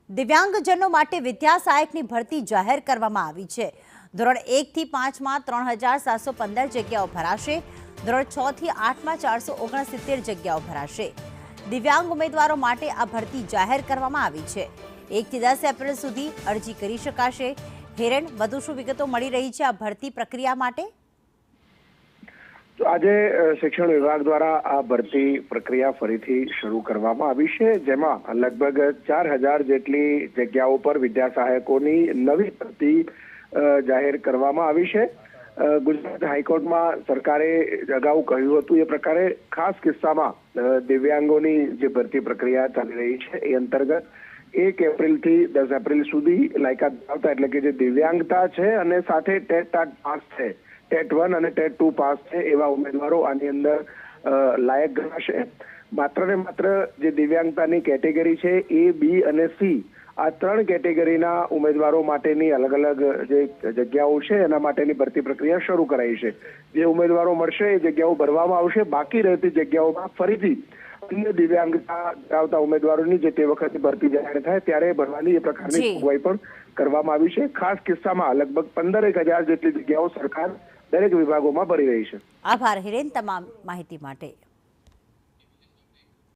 દિવ્યાંગજનો માટે વિદ્યા સહાયકની ભરતી જાહેર કરવામાં આવી છે। ધોરણ 1 થી 5 માં 3715 જગ્યાઓ ભરાશે। ધોરણ 6 થી 8 માં 469 જગ્યાઓ ભરાશે। દિવ્યાંગ ઉમેદવારો માટે આ ભરતી જાહેર કરવામાં આવી છે। 1 થી 10 એપ્રિલ સુધી અરજી કરી શકાશે। હિરેન, વધુ શું વિગતો મળી રહી છે આ ભરતી પ્રક્રિયા માટે? તો આજે શિક્ષણ વિભાગ દ્વારા આ ભરતી પ્રક્રિયા ફરીથી શરૂ કરવામાં આવી છે, જેમાં લગભગ 4000 જેટલી જગ્યાઓ પર વિદ્યા સહાયકોની નવી ભરતી જાહેર કરવામાં આવી છે। ગુજરાત હાઈકોર્ટમાં સરકારે અગાઉ કહ્યું હતું એ પ્રકારે ખાસ કિસ્સામાં દિવ્યાંગોની જે ભરતી પ્રક્રિયા ચાલી રહી છે એ અંતર્ગત 1 એપ્રિલથી 10 એપ્રિલ સુધી લાયકાત ધરાવતા એટલે કે જે દિવ્યાંગતા છે અને સાથે ટેટ પાસ છે, ટેટ 1 અને ટેટ 2 પાસ છે એવા ઉમેદવારો આની અંદર લાયક ગણાશે। માત્ર ને માત્ર જે દિવ્યાંગતાની કેટેગરી છે A, B અને C આ 3 કેટેગરીના ઉમેદવારો માટેની અલગ અલગ જે જગ્યાઓ છે એના માટેની ભરતી પ્રક્રિયા શરૂ કરાઈ છે। જે ઉમેદવારો મળશે એ જગ્યાઓ ભરવામાં આવશે। બાકી રહેતી જગ્યાઓમાં ફરીથી અન્ય દિવ્યાંગતા ધરાવતા ઉમેદવારોની જે તે વખતે ભરતી જાહેર થાય ત્યારે ભરવાની એ પ્રકારની જોગવાઈ પણ કરવામાં આવી છે। ખાસ કિસ્સામાં લગભગ 15,000 જેટલી જગ્યાઓ સરકાર દરેક વિભાગોમાં ભરી રહી છે। આભાર હિરેન, તમામ માહિતી માટે।